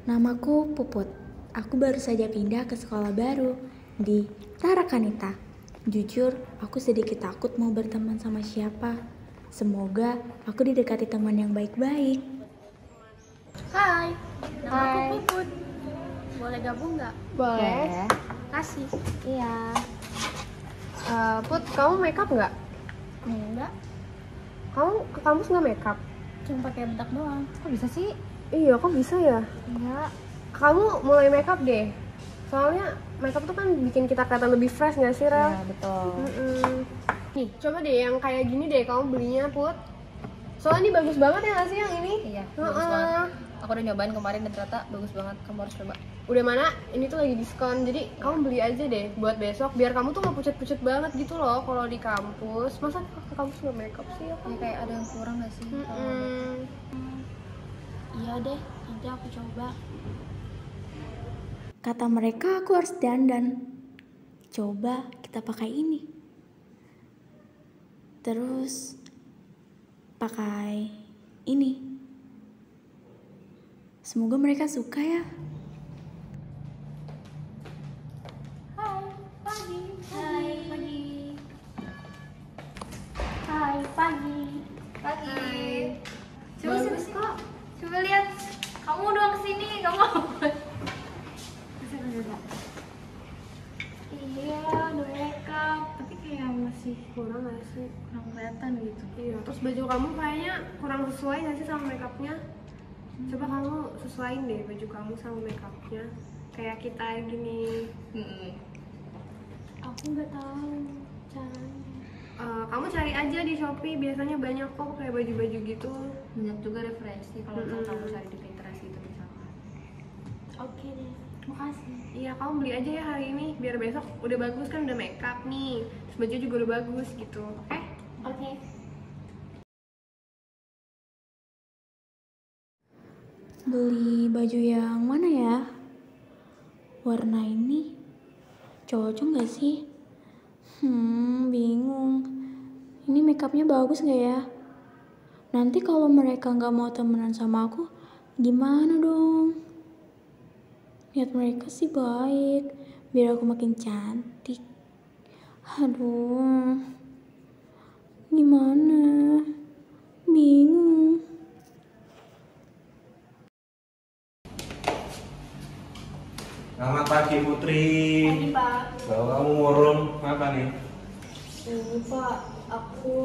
Namaku Puput. Aku baru saja pindah ke sekolah baru di Tarakanita. Jujur, aku sedikit takut mau berteman sama siapa. Semoga aku didekati teman yang baik-baik. Hai, namaku Hai. Puput. Boleh gabung nggak? Boleh. Kasih. Iya. Put, kamu makeup nggak? Enggak, Kamu ke kampus nggak makeup? cuma pakai bedak doang. Kok bisa sih? Iya, kok bisa ya? Enggak. Kamu mulai makeup deh. Soalnya makeup tuh kan bikin kita kelihatan lebih fresh nggak sih, Rel? Ya, betul. Nih, coba deh yang kayak gini deh kamu belinya, Put. Soalnya ini bagus banget ya nggak sih yang ini? Iya, bagus banget. Aku udah nyobain kemarin dan ternyata bagus banget. Kamu harus coba. Udah mana? Ini tuh lagi diskon. Jadi kamu beli aja deh buat besok biar kamu tuh nggak pucat-pucat banget gitu loh kalau di kampus. Masa ke kampus nggak makeup sih ya? Ya, kayak ada yang kurang nggak sih? Iya deh, nanti aku coba. Kata mereka aku harus dandan. Coba kita pakai ini. Terus pakai ini. Semoga mereka suka ya. Hai, pagi. Hai, pagi. Hai, pagi. Pagi. Coba Bagus sini. Kok. Coba lihat. Kamu doang kesini, kamu apa? Iya, udah makeup. Tapi kayak masih Kurang nggak sih? kurang kelihatan gitu. Iya, terus baju kamu kayaknya kurang sesuai nggak sih sama makeupnya? Coba kamu sesuaiin deh baju kamu sama makeupnya. Kayak kita gini. Aku nggak tahu caranya. Kamu cari aja di Shopee, biasanya banyak kok kayak baju-baju gitu. Banyak juga referensi kalau misalnya kamu cari di Pinterest gitu misalnya. Oke deh, makasih. Iya, kamu beli aja ya hari ini biar besok udah bagus kan, udah makeup nih. Terus baju juga udah bagus gitu. Oke? Oke. Beli baju yang mana ya? Warna ini cocok gak sih? Bingung. Ini makeupnya bagus gak ya? Nanti kalau mereka gak mau temenan sama aku, gimana dong? Niat mereka sih baik, biar aku makin cantik. Aduh, gimana? Bingung. Selamat pagi Putri. Pagi, Pak. Kalau kamu murung apa nih? Ini Pak, aku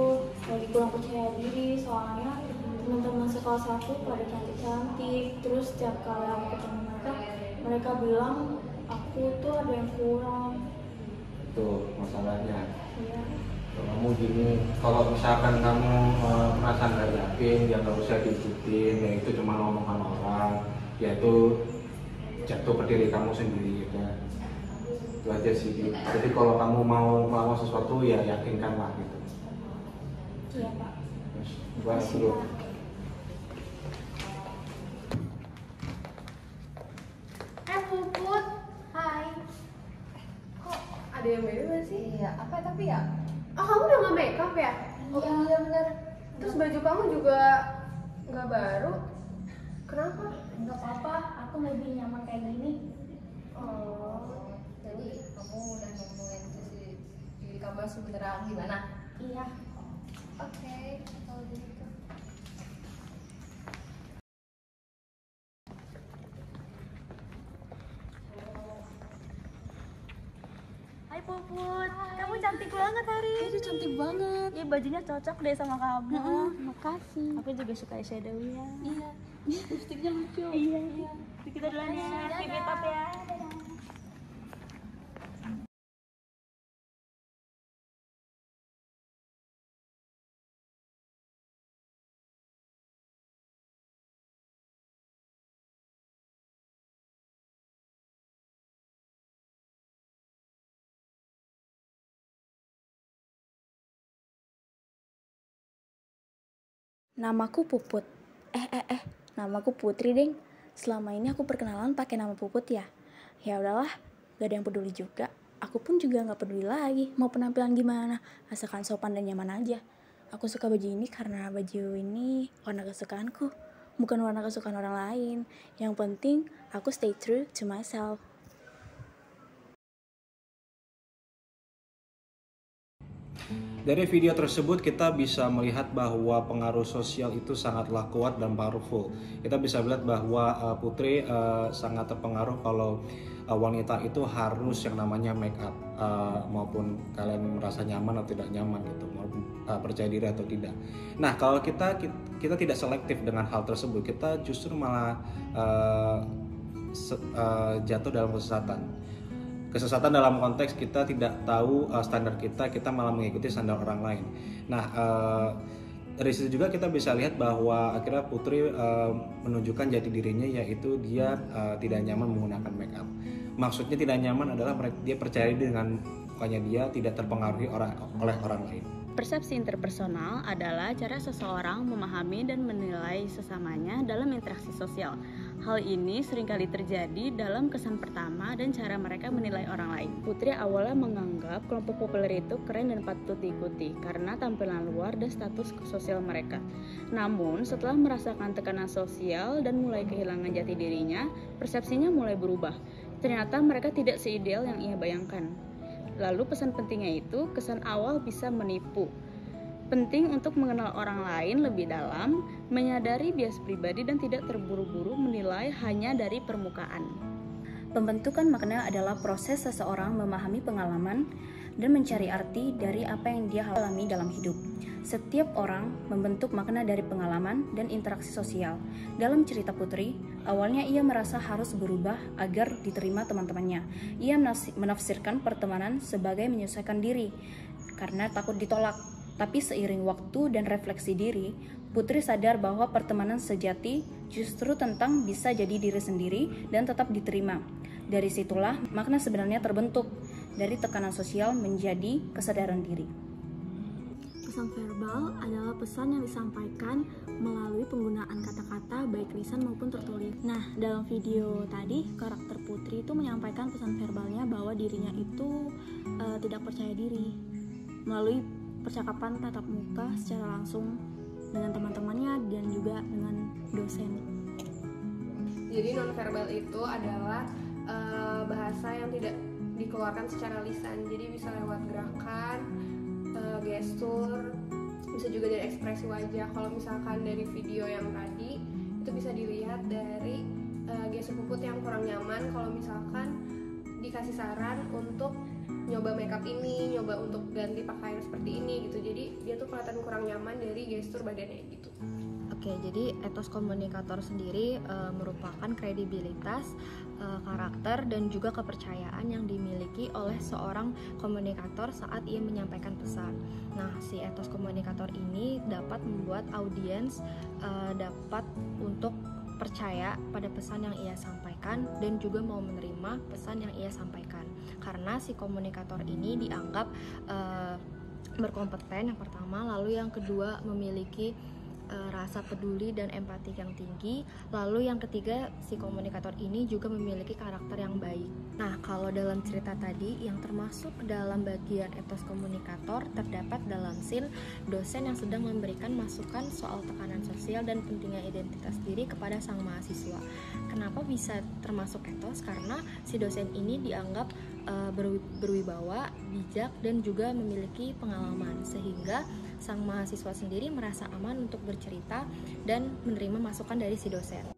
lagi kurang percaya diri soalnya teman-teman sekelas aku pada cantik-cantik. Terus setiap kali aku ketemu mereka bilang aku tuh ada yang kurang. Tuh masalahnya. Ya, Kalau kamu gini, kalau misalkan kamu merasa nggak yakin, ya nggak usah diikutin. Ya itu cuma omongan orang. Ya itu jatuh ke diri kamu sendiri ya. Itu aja sih. Jadi kalau kamu mau melakukan sesuatu ya yakinkanlah gitu. iya Pak. Terus buat dulu. Hai Puput. Hai. Kok ada yang beda nggak sih? Iya, apa tapi ya? Oh, kamu udah nggak makeup ya? Oh iya bener. Terus baju kamu juga nggak baru? Kenapa? Enggak apa-apa, aku lebih nyaman kayak gini. Oh, Jadi kamu udah nemuin diri kamu yang sebenarnya gimana? Iya. Oke, kalau gitu. Hai Puput, kamu cantik banget hari ini. Itu cantik banget. Iya, bajunya cocok deh sama kamu. Makasih. Aku juga suka eyeshadownya. Iya. Lipstiknya lucu. Iya. Kita duluan ya. Keep it up ya. Namaku Puput. Namaku Putri, Deng. Selama ini aku perkenalan pakai nama Puput ya. Ya udahlah, gak ada yang peduli juga. Aku pun juga gak peduli lagi mau penampilan gimana, asalkan sopan dan nyaman aja. Aku suka baju ini karena baju ini warna kesukaanku, bukan warna kesukaan orang lain. Yang penting aku stay true to myself. Dari video tersebut kita bisa melihat bahwa pengaruh sosial itu sangatlah kuat dan powerful. Kita bisa melihat bahwa Putri sangat terpengaruh kalau wanita itu harus yang namanya make up, maupun kalian merasa nyaman atau tidak nyaman gitu, maupun percaya diri atau tidak. Nah, kalau kita tidak selektif dengan hal tersebut, kita justru malah jatuh dalam kesesatan dalam konteks kita tidak tahu standar kita malah mengikuti standar orang lain. Nah, dari situ juga kita bisa lihat bahwa akhirnya Putri menunjukkan jati dirinya, yaitu dia tidak nyaman menggunakan make up. Maksudnya tidak nyaman adalah dia percaya dengan mukanya dia tidak terpengaruhi oleh orang lain. Persepsi interpersonal adalah cara seseorang memahami dan menilai sesamanya dalam interaksi sosial. Hal ini seringkali terjadi dalam kesan pertama dan cara mereka menilai orang lain. Putri awalnya menganggap kelompok populer itu keren dan patut diikuti karena tampilan luar dan status sosial mereka. Namun, setelah merasakan tekanan sosial dan mulai kehilangan jati dirinya, persepsinya mulai berubah. Ternyata mereka tidak seideal yang ia bayangkan. Lalu pesan pentingnya itu, kesan awal bisa menipu. Penting untuk mengenal orang lain lebih dalam, menyadari bias pribadi dan tidak terburu-buru menilai hanya dari permukaan. Pembentukan makna adalah proses seseorang memahami pengalaman dan mencari arti dari apa yang dia alami dalam hidup. Setiap orang membentuk makna dari pengalaman dan interaksi sosial. Dalam cerita Putri, awalnya ia merasa harus berubah agar diterima teman-temannya. Ia menafsirkan pertemanan sebagai menyesuaikan diri karena takut ditolak. Tapi seiring waktu dan refleksi diri, Putri sadar bahwa pertemanan sejati justru tentang bisa jadi diri sendiri dan tetap diterima. Dari situlah makna sebenarnya terbentuk, dari tekanan sosial menjadi kesadaran diri. Pesan verbal adalah pesan yang disampaikan melalui penggunaan kata-kata baik lisan maupun tertulis. Nah, dalam video tadi karakter Putri itu menyampaikan pesan verbalnya bahwa dirinya itu tidak percaya diri melalui percakapan tatap muka secara langsung dengan teman-temannya dan juga dengan dosen. Jadi nonverbal itu adalah bahasa yang tidak dikeluarkan secara lisan, jadi bisa lewat gerakan, gestur, bisa juga dari ekspresi wajah. Kalau misalkan dari video yang tadi itu bisa dilihat dari gestur Puput yang kurang nyaman kalau misalkan dikasih saran untuk nyoba makeup ini, nyoba untuk ganti pakaian seperti ini gitu. Jadi dia tuh kelihatan kurang nyaman dari gestur badannya gitu. Oke, jadi etos komunikator sendiri merupakan kredibilitas, karakter, dan juga kepercayaan yang dimiliki oleh seorang komunikator saat ia menyampaikan pesan. Nah, si etos komunikator ini dapat membuat audiens dapat untuk percaya pada pesan yang ia sampaikan dan juga mau menerima pesan yang ia sampaikan. Karena si komunikator ini dianggap berkompeten yang pertama, lalu yang kedua memiliki rasa peduli dan empati yang tinggi. Lalu yang ketiga, si komunikator ini juga memiliki karakter yang baik. Nah, kalau dalam cerita tadi yang termasuk dalam bagian etos komunikator terdapat dalam scene dosen yang sedang memberikan masukan soal tekanan sosial dan pentingnya identitas diri kepada sang mahasiswa. Kenapa bisa termasuk etos? Karena si dosen ini dianggap berwibawa, bijak, dan juga memiliki pengalaman, sehingga sang mahasiswa sendiri merasa aman untuk bercerita dan menerima masukan dari si dosen.